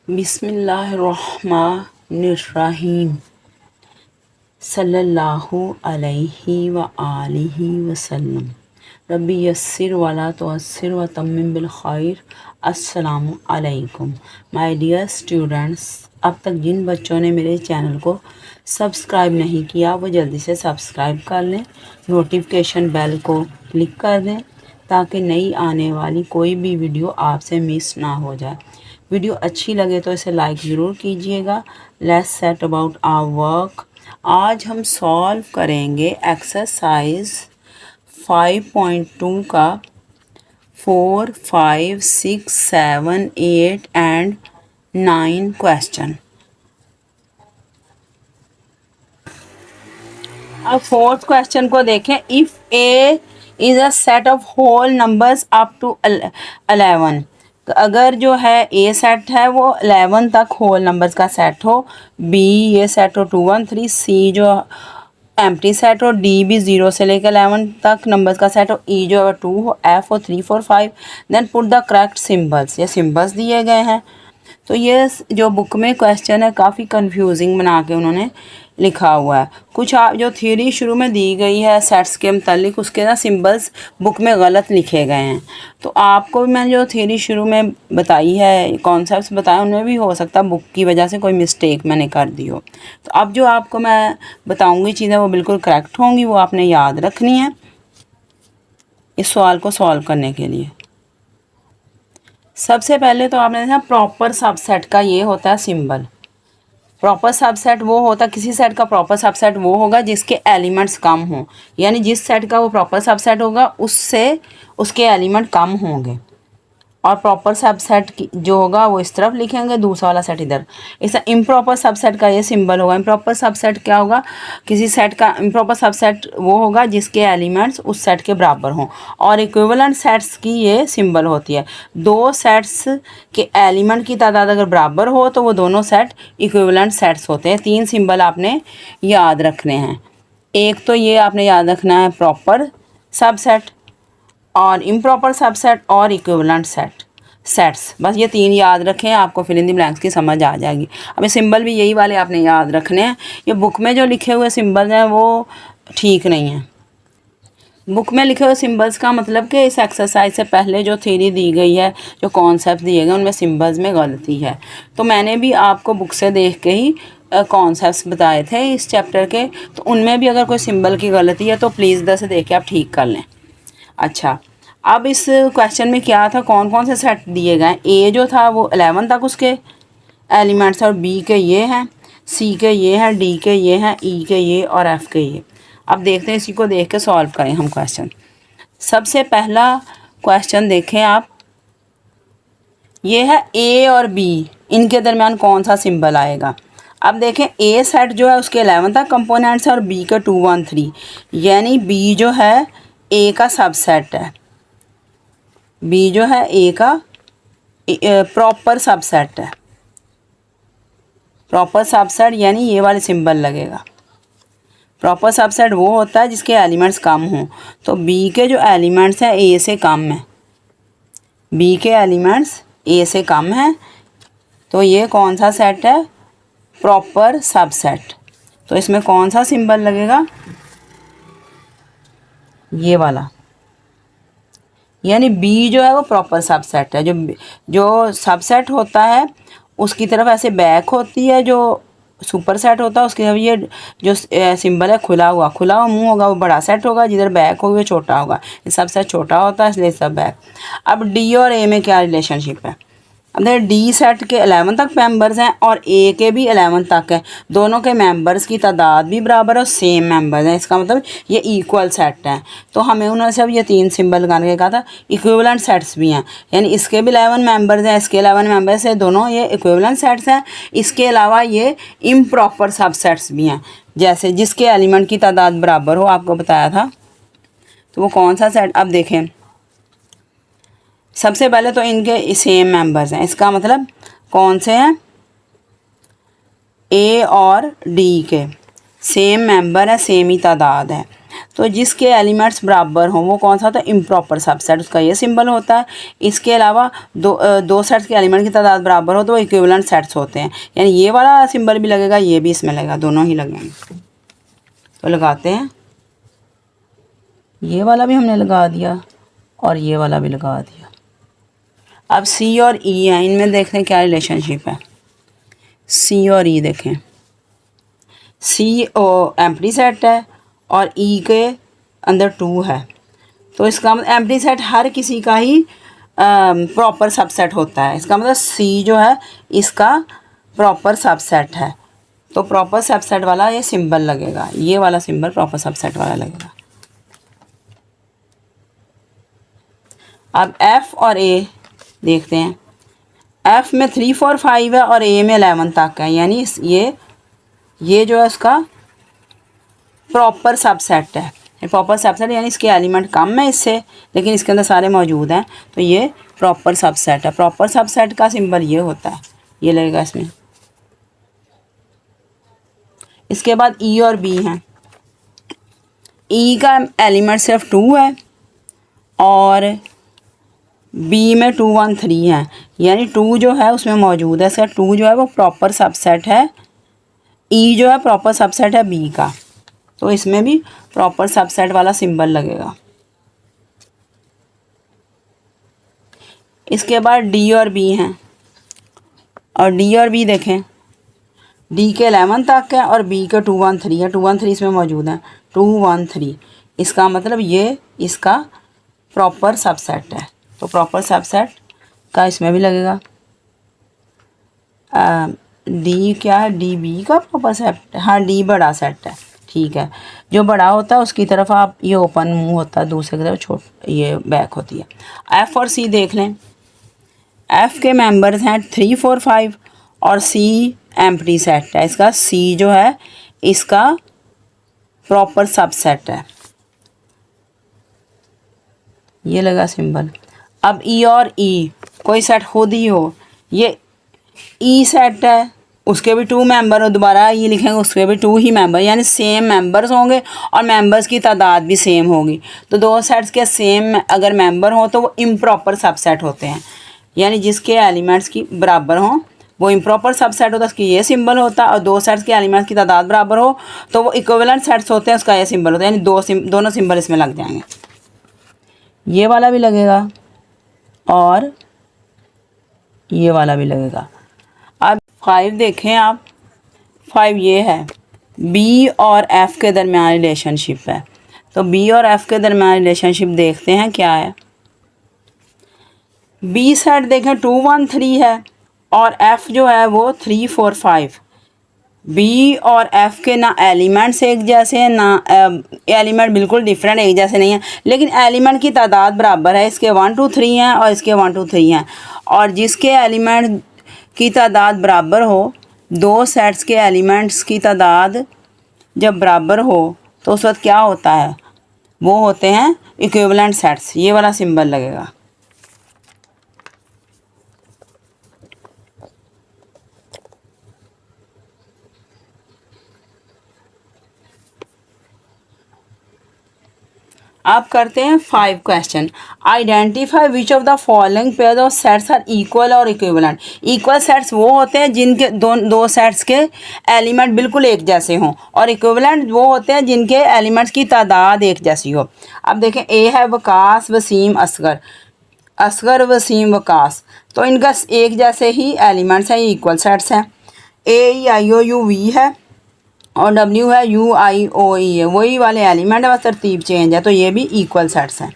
बिस्मिल्लाहिर्रहमानिर्रहीम सल्लल्लाहु अलैहि व आलिहि वसल्लम। रब्बी यस्सिर वला तुअस्सिर व तम्मिम बिल खैर। अस्सलामु अलैकुम माय डियर स्टूडेंट्स। अब तक जिन बच्चों ने मेरे चैनल को सब्सक्राइब नहीं किया वो जल्दी से सब्सक्राइब कर लें, नोटिफिकेशन बेल को क्लिक कर दें ताकि नई आने वाली कोई भी वीडियो आपसे मिस ना हो जाए। वीडियो अच्छी लगे तो इसे लाइक ज़रूर कीजिएगा। Let's set about our work. आज हम सॉल्व करेंगे एक्सरसाइज 5.2 का 4, 5, 6, 7, 8 एंड 9 क्वेश्चन। अब फोर्थ क्वेश्चन को देखें। If A is a set of whole numbers up to 11, अगर जो है ए सेट है वो 11 तक होल नंबर्स का सेट हो, बी ये सेट हो 2, 1, 3, सी जो एम्प्टी सेट हो, डी भी 0 से लेकर 11 तक नंबर्स का सेट हो, ई जो है 2 हो, एफ हो 3, 4, 5। Then put the correct symbols, ये सिंबल्स दिए गए हैं। तो ये जो बुक में क्वेश्चन है काफ़ी कंफ्यूजिंग बना के उन्होंने लिखा हुआ है। कुछ आप जो थ्योरी शुरू में दी गई है सेट्स के मतलब उसके ना सिंबल्स बुक में गलत लिखे गए हैं। तो आपको भी मैंने जो थ्योरी शुरू में बताई है, कॉन्सेप्ट्स बताए, उनमें भी हो सकता है बुक की वजह से कोई मिस्टेक मैंने कर दी हो। तो अब जो आपको मैं बताऊँगी चीज़ें वो बिल्कुल करेक्ट होंगी, वो आपने याद रखनी है इस सवाल को सॉल्व करने के लिए। सबसे पहले तो आपने देखा प्रॉपर सबसेट का ये होता है सिंबल। प्रॉपर सबसेट वो होता है, किसी सेट का प्रॉपर सबसेट वो होगा जिसके एलिमेंट्स कम हों, यानी जिस सेट का वो प्रॉपर सबसेट होगा उससे उसके एलिमेंट कम होंगे। और प्रॉपर सबसेट जो होगा वो इस तरफ लिखेंगे, दूसरा वाला सेट इधर। इस इम्प्रॉपर सबसेट का ये सिंबल होगा। इम्प्रॉपर सबसेट क्या होगा, किसी सेट का इम्प्रॉपर सबसेट वो होगा जिसके एलिमेंट्स उस सेट के बराबर हों। और इक्विवेलेंट सेट्स की ये सिंबल होती है। दो सेट्स के एलिमेंट की तादाद अगर बराबर हो तो वो दोनों सेट इक्विवेलेंट सेट्स होते हैं। 3 सिंबल आपने याद रखने हैं। एक तो ये आपने याद रखना है प्रॉपर सबसेट, और इम्प्रॉपर सबसेट, और इक्विवेलेंट सेट्स। बस ये 3 याद रखें, आपको फिल इन द ब्लैंक्स की समझ आ जाएगी। अब ये सिंबल भी यही वाले आपने याद रखने हैं। ये बुक में जो लिखे हुए सिंबल्स हैं वो ठीक नहीं है। बुक में लिखे हुए सिंबल्स का मतलब कि इस एक्सरसाइज से पहले जो थ्योरी दी गई है, जो कॉन्सेप्ट दिए गए उनमें सिंबल्स में गलती है। तो मैंने भी आपको बुक से देख के ही कॉन्सेप्ट्स बताए थे इस चैप्टर के। तो उनमें भी अगर कोई सिंबल की गलती है तो प्लीज़ इधर से देख के आप ठीक कर लें। अच्छा, अब इस क्वेश्चन में क्या था, कौन कौन से सेट दिए गए। ए जो था वो 11 तक उसके एलिमेंट्स, और बी के ये हैं, सी के ये हैं, डी के ये हैं, ई के ये और एफ के ये। अब देखते हैं, इसी को देख के सॉल्व करें हम क्वेश्चन। सबसे पहला क्वेश्चन देखें आप, ये है ए और बी, इनके दरमियान कौन सा सिंबल आएगा। अब देखें ए सेट जो है उसके 11 तक कंपोनेंट्स है और बी का 2, 1, 3, यानी बी जो है ए का सबसेट है। बी जो है ए का प्रॉपर सबसेट है। प्रॉपर सबसेट यानी ये वाले सिंबल लगेगा। प्रॉपर सबसेट वो होता है जिसके एलिमेंट्स कम हों। तो बी के जो एलिमेंट्स हैं ए से कम हैं, बी के एलिमेंट्स ए से कम हैं, तो ये कौन सा सेट है, प्रॉपर सबसेट। तो इसमें कौन सा सिंबल लगेगा, ये वाला, यानी बी जो है वो प्रॉपर सबसेट है। जो सबसेट होता है उसकी तरफ ऐसे बैक होती है, जो सुपर सेट होता है उसकी तरफ ये जो सिंबल है खुला हुआ मुंह होगा, वो बड़ा सेट होगा, जिधर बैक होगा वो छोटा होगा। ये सबसेट छोटा होता है इसलिए सब बैक। अब डी और ए में क्या रिलेशनशिप है। अब देखिए डी सेट के 11 तक मेंबर्स हैं और ए के भी 11 तक हैं। दोनों के मेंबर्स की तादाद भी बराबर और सेम मेंबर्स हैं, इसका मतलब ये इक्वल सेट हैं। तो हमें उन्होंने सब ये 3 सिंबल लगाने के कहा था। इक्विवेलेंट सेट्स भी हैं, यानी इसके भी 11 मेंबर्स हैं, इसके 11 मेंबर्स हैं, दोनों ये इक्विवेलेंट सेट्स हैं। इसके अलावा ये इम्प्रॉपर सबसेट्स भी हैं, जैसे जिसके एलिमेंट की तादाद बराबर हो, आपको बताया था। तो वो कौन सा सेट, अब देखें सबसे पहले तो इनके सेम मेंबर्स हैं, इसका मतलब कौन से हैं, ए और डी के सेम मेंबर है, सेम ही तादाद है। तो जिसके एलिमेंट्स बराबर हों वो कौन सा होता है, इम्प्रॉपर सबसेट, उसका ये सिंबल होता है। इसके अलावा दो सेट्स के एलिमेंट की तादाद बराबर हो तो वो इक्विवेलेंट सेट्स होते हैं, यानी ये वाला सिंबल भी लगेगा, ये भी इसमें लगेगा, दोनों ही लगेंगे। तो लगाते हैं, ये वाला भी हमने लगा दिया और ये वाला भी लगा दिया। अब सी और ई है, इनमें देखते हैं क्या रिलेशनशिप है। सी और ई देखें, सी एम्प्टी सेट है और ई के अंदर 2 है, तो इसका मतलब एम्प्टी सेट हर किसी का ही प्रॉपर सबसेट होता है। इसका मतलब सी जो है इसका प्रॉपर सबसेट है, तो प्रॉपर सबसेट वाला ये सिंबल लगेगा, ये वाला सिंबल प्रॉपर सबसेट वाला लगेगा। अब एफ़ और ए देखते हैं। एफ़ में 3, 4, 5 है और ए में 11 तक है, यानी ये जो है उसका प्रॉपर सबसेट है। प्रॉपर सबसेट यानी इसके एलिमेंट कम है इससे, लेकिन इसके अंदर सारे मौजूद हैं, तो ये प्रॉपर सबसेट है। प्रॉपर सबसेट का सिंबल ये होता है, ये लगेगा इसमें। इसके बाद ई और बी हैं। ई का एलिमेंट सिर्फ 2 है और बी में 2, 1, 3 है, यानी 2 जो है उसमें मौजूद है, इसका 2 जो है वो प्रॉपर सबसेट है। ई जो है प्रॉपर सबसेट है बी का, तो इसमें भी प्रॉपर सबसेट वाला सिंबल लगेगा। इसके बाद डी और बी हैं, और डी और बी देखें, डी के 11 तक है और बी के 2, 1, 3 है, 2, 1, 3 इसमें मौजूद है, 2, 1, 3, इसका मतलब ये इसका प्रॉपर सबसेट है, तो प्रॉपर सबसेट का इसमें भी लगेगा। डी क्या है, डी बी का प्रॉपर सेट, हाँ डी बड़ा सेट है, ठीक है। जो बड़ा होता है उसकी तरफ आप ये ओपन मुंह होता है, दूसरी तरफ ये बैक होती है। एफ़ और सी देख लें। एफ़ के मेंबर्स हैं 3, 4, 5 और सी एम्प्टी सेट है, इसका सी जो है इसका प्रॉपर सबसेट है, ये लगा सिंबल। अब ई और ई कोई सेट खुद ही हो, ये ई सेट है, उसके भी 2 मेंबर हो, दोबारा ये लिखेंगे उसके भी 2 ही मेंबर, यानी सेम मेंबर्स होंगे और मेंबर्स की तादाद भी सेम होगी। तो दो सेट्स के सेम अगर मेंबर हो तो वो इम्प्रॉपर सबसेट होते हैं, यानी जिसके एलिमेंट्स की बराबर हों वो इम्प्रॉपर सबसेट होता है, उसकी ये सिंबल होता है। और दो सेट्स के एलिमेंट्स की तादाद बराबर हो तो वो इक्विवेलेंट सेट्स होते हैं, उसका ये सिंबल होता है, यानी दोनों सिंबल इसमें लग जाएंगे। ये वाला भी लगेगा और ये वाला भी लगेगा। अब 5 देखें आप, 5 ये है, बी और एफ़ के दरमियान रिलेशनशिप है, तो बी और एफ़ के दरमियान रिलेशनशिप देखते हैं क्या है। बी सेट देखें 2, 1, 3 है और एफ़ जो है वो 3, 4, 5। बी और एफ़ के ना एलिमेंट्स एक जैसे हैं, ना एलिमेंट बिल्कुल डिफरेंट एक जैसे नहीं है, लेकिन एलिमेंट की तादाद बराबर है। इसके 1, 2, 3 हैं और इसके 1, 2, 3 हैं, और जिसके एलिमेंट की तादाद बराबर हो, दो सेट्स के एलिमेंट्स की तादाद जब बराबर हो तो उस वक्त क्या होता है, वो होते हैं इक्विवेलेंट सेट्स, ये वाला सिंबल लगेगा। अब करते हैं 5 question. Identify which of the following pair of sets are equal और इक्विवेलेंट। इक्वल सेट्स वो होते हैं जिनके दो सेट्स के एलिमेंट बिल्कुल एक जैसे हों, और इक्विवेलेंट वो होते हैं जिनके एलिमेंट्स की तादाद एक जैसी हो। अब देखें, ए है वकास, वसीम, असगर, असगर, वसीम, वकास, तो इनका एक जैसे ही एलिमेंट्स हैं, ये इक्वल सेट्स हैं। AEIOU है और W है UIOE है, वही वाले एलिमेंट है, बस तरतीब चेंज है, तो ये भी इक्वल सेट्स हैं।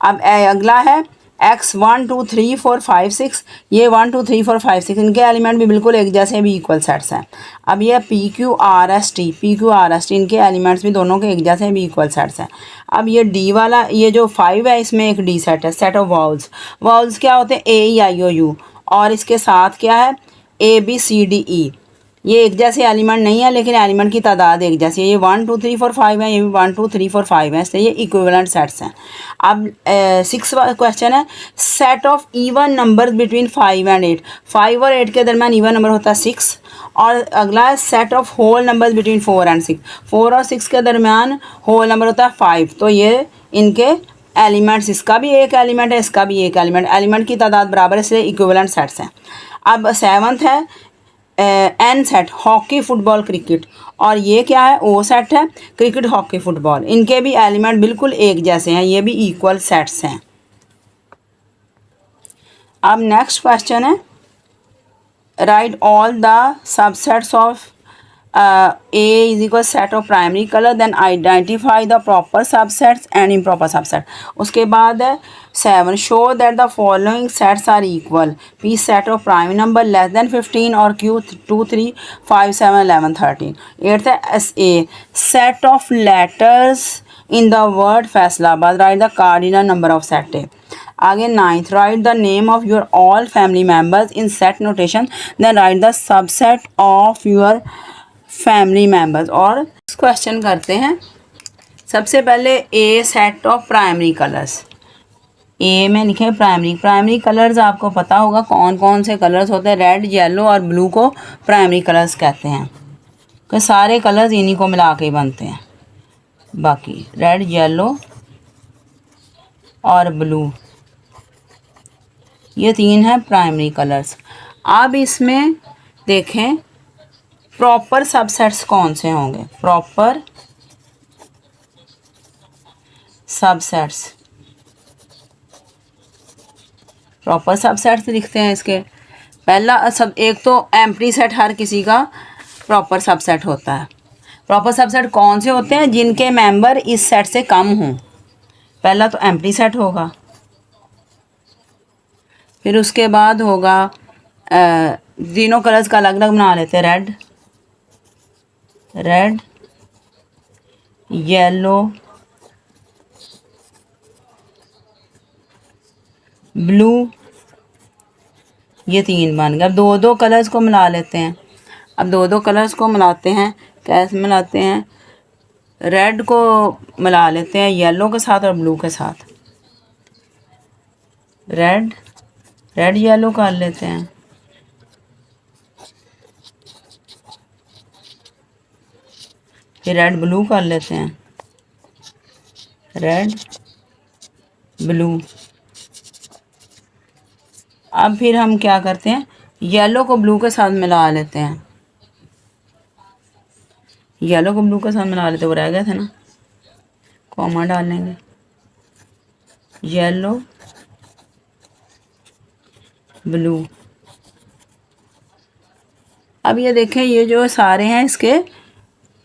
अब अगला है X 1, 2, 3, 4, 5, 6, ये 1, 2, 3, 4, 5, 6 इनके एलिमेंट भी बिल्कुल एक जैसे, भी इक्वल सेट्स हैं। अब ये PQRST इनके एलिमेंट्स भी दोनों के एक जैसे, भी इक्वल सेट्स हैं। अब ये D वाला, ये जो 5 है इसमें एक D सेट है, सेट ऑफ वाउल्स। वाउल्स क्या होते हैं, AEIOU, और इसके साथ क्या है, ABCDE, ये एक जैसे एलिमेंट नहीं है, लेकिन एलिमेंट की तादाद एक जैसी है। ये 1 2 3 4 5 है, ये भी 1 2 3 4 5 है, इसलिए ये इक्विवेलेंट सेट्स हैं। अब 6 क्वेश्चन है, set of even number between 5 and 8। 5 और 8 के दरमियान इवन नंबर होता है 6। और अगला है set of whole number between 4 and 6। 4 और 6 के दरमियान होल नंबर होता है 5। तो ये इनके एलिमेंट्स, इसका भी एक एलिमेंट है, इसका भी एक एलिमेंट, एलिमेंट की तादाद बराबर है, इसलिए इक्विवेलेंट सेट्स हैं। अब 7th है an set, hockey football cricket, और ये क्या है, ओ सेट है, क्रिकेट हॉकी फुटबॉल। इनके भी एलिमेंट बिल्कुल एक जैसे हैं, ये भी इक्वल सेट्स हैं। अब नेक्स्ट क्वेश्चन है, right all the subsets of A is equal set of primary color, then identify the proper subsets and improper subset. उसके बाद है 7, show that the following sets are equal. P set of prime number less than 15 और Q 2 3 5 7 11 13. 8th है SA, set of letters in the word Faisalabad, write the cardinal number of set A. आगे 9th, write the name of your all family members in set notation, then write the subset of your family members. और question करते हैं। सबसे पहले ए set of primary colours, ए में लिखे primary colours. आपको पता होगा कौन कौन से कलर्स होते हैं, रेड येलो और ब्लू को प्राइमरी कलर्स कहते हैं, तो सारे कलर्स इन्हीं को मिला के बनते हैं। बाकी रेड येलो और ब्लू, ये 3 हैं प्राइमरी कलर्स। अब इसमें देखें प्रॉपर सबसेट्स कौन से होंगे। प्रॉपर सबसेट्स, प्रॉपर सबसेट्स लिखते हैं इसके। पहला सब, एक तो एम्प्टी सेट हर किसी का प्रॉपर सबसेट होता है। प्रॉपर सबसेट कौन से होते हैं, जिनके मेंबर इस सेट से कम हों। पहला तो एम्प्टी सेट होगा, फिर उसके बाद होगा तीनों कलर्स का अलग अलग बना लेते हैं, रेड येलो ब्लू, ये 3 बन गए। अब 2 कलर्स को मिला लेते हैं। अब 2 कलर्स को मिलाते हैं, कैसे मिलाते हैं, रेड को मिला लेते हैं येलो के साथ और ब्लू के साथ। रेड येलो कर लेते हैं, फिर रेड ब्लू कर लेते हैं, रेड ब्लू। अब फिर हम क्या करते हैं, येलो को ब्लू के साथ मिला लेते हैं, येलो को ब्लू के साथ मिला लेते, वो रह गए थे ना, कॉमा डालेंगे, येलो ब्लू। अब ये देखें, ये जो सारे हैं इसके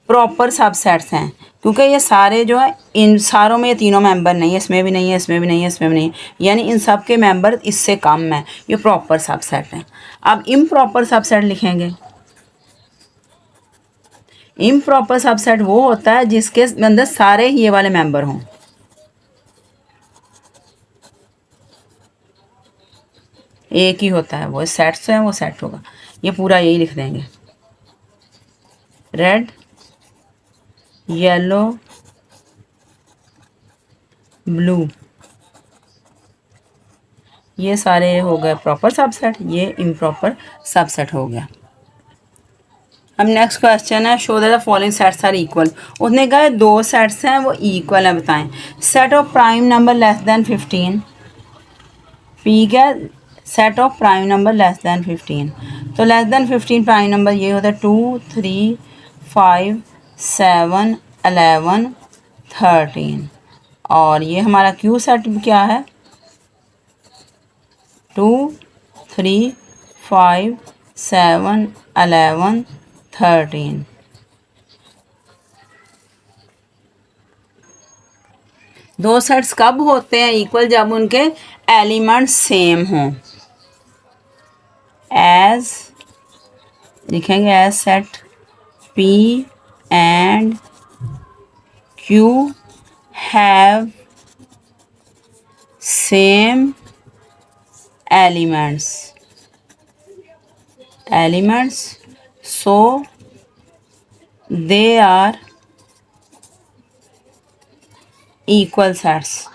प्रॉपर सबसेट्स हैं, क्योंकि ये सारे जो है, इन सारों में ये तीनों मेंबर नहीं है, इसमें भी नहीं है, इसमें भी नहीं है, इसमें भी नहीं है, यानी इन सब के मेंबर इससे कम हैं, ये प्रॉपर सबसेट हैं। अब इम्प्रॉपर सबसेट लिखेंगे। इम्प्रॉपर सबसेट वो होता है जिसके अंदर सारे ये वाले मेंबर हों। एक ही होता है वो, सेट्स हैं, वो सेट होगा। ये पूरा यही लिख देंगे, रेड येलो ब्लू, ये सारे हो गए प्रॉपर सबसेट, ये इम्प्रॉपर सबसेट हो गया। अब नेक्स्ट क्वेश्चन है, show that the following sets are equal. उसने कहा 2 सेट्स हैं वो इक्वल हैं, बताएं। Set of prime number less than 15, P क्या, set of prime number less than 15। तो लेस देन 15 प्राइम नंबर ये होता है 2 3 5 7 11 13। और ये हमारा क्यू सेट क्या है, 2 3 5 7 11 13। दो सेट्स कब होते हैं इक्वल, जब उनके एलिमेंट्स सेम हों। एज लिखेंगे, as set P and Q have same elements so they are equal sets.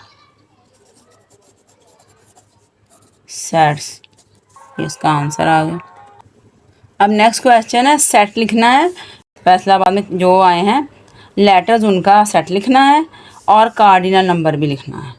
इसका आंसर आ गया। अब नेक्स्ट क्वेश्चन है, सेट लिखना है। फैसलाबाद में जो आए हैं लेटर्स उनका सेट लिखना है और कार्डिनल नंबर भी लिखना है।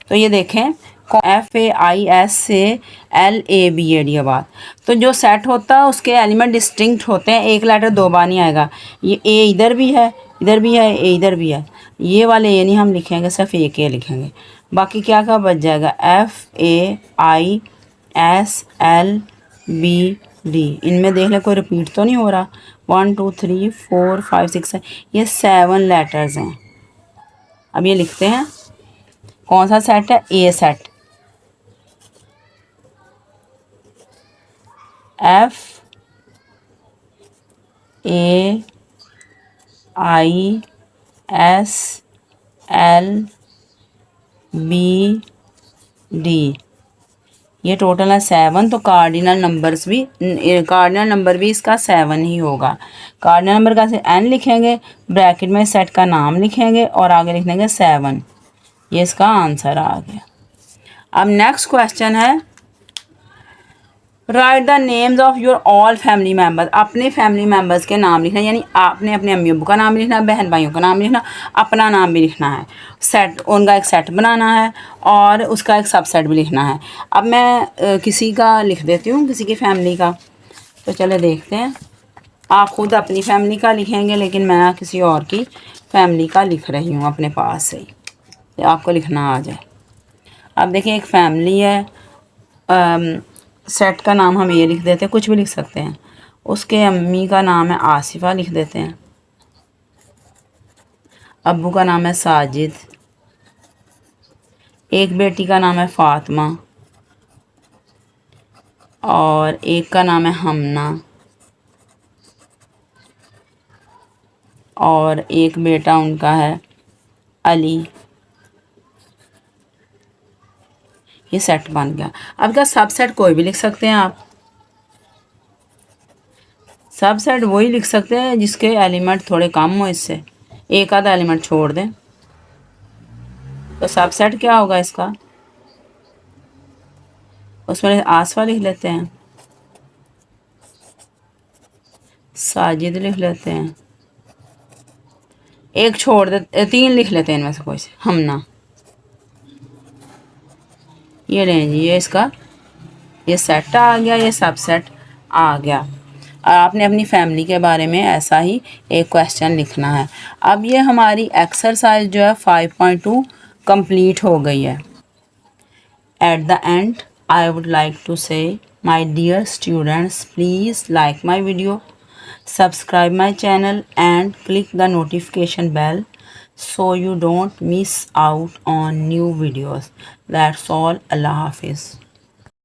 तो ये देखें, FAIS से LABAD तो जो सेट होता है उसके एलिमेंट डिस्टिंक्ट होते हैं, एक लेटर दो बार नहीं आएगा। ये ए इधर भी है, इधर भी है, ए इधर भी है, ये वाले ए नहीं हम लिखेंगे, सिर्फ एक ए लिखेंगे। बाकी क्या क्या बच जाएगा, FAISLBD। इनमें देख ले कोई रिपीट तो नहीं हो रहा। 1 2 3 4 5 6 ये 7 लेटर्स हैं। अब ये लिखते हैं कौन सा सेट है, ए सेट। FAISLBD ये टोटल है 7। तो कार्डिनल नंबर भी इसका 7 ही होगा। कार्डिनल नंबर का से n लिखेंगे, ब्रैकेट में सेट का नाम लिखेंगे और आगे लिख देंगे 7। ये इसका आंसर आ गया। अब नेक्स्ट क्वेश्चन है, right the names of your all family members. अपने फैमिली मेम्बर्स के नाम लिखना, यानी आपने अपने अम्मी अब्बू का नाम लिखना, बहन भाइयों का नाम लिखना, अपना नाम भी लिखना है। सेट, उनका एक सेट बनाना है और उसका एक सबसेट भी लिखना है। अब मैं किसी का लिख देती हूँ, किसी की फैमिली का। तो चले देखते हैं। आप खुद अपनी फैमिली का लिखेंगे, लेकिन मैं किसी और की फैमिली का लिख रही हूँ अपने पास से ही, तो आपको लिखना आ जाए। अब देखिए, एक फैमिली है, सेट का नाम हम ये लिख देते हैं, कुछ भी लिख सकते हैं। उसके अम्मी का नाम है आसिफ़ा, लिख देते हैं। अब्बू का नाम है साजिद। एक बेटी का नाम है फ़ातिमा और एक का नाम है हमना और एक बेटा उनका है अली। ये सेट बन गया। अब का सबसेट कोई भी लिख सकते हैं आप। सबसेट वही लिख सकते हैं जिसके एलिमेंट थोड़े कम हो, इससे एक आधा एलिमेंट छोड़ दें। तो सबसेट क्या होगा इसका, उसमें आसफा लिख लेते हैं, साजिद लिख लेते हैं, एक छोड़ दे, 3 लिख लेते हैं इनमें से कोई से, हमना। ये लें जी, ये इसका ये सेट आ गया, ये सबसेट आ गया। और आपने अपनी फैमिली के बारे में ऐसा ही एक क्वेश्चन लिखना है। अब ये हमारी एक्सरसाइज जो है 5.2 कंप्लीट हो गई है। At the end I would like to say my dear students, please like my video, subscribe my channel and click the notification bell so you don't miss out on new videos. That's all. Allah Hafiz.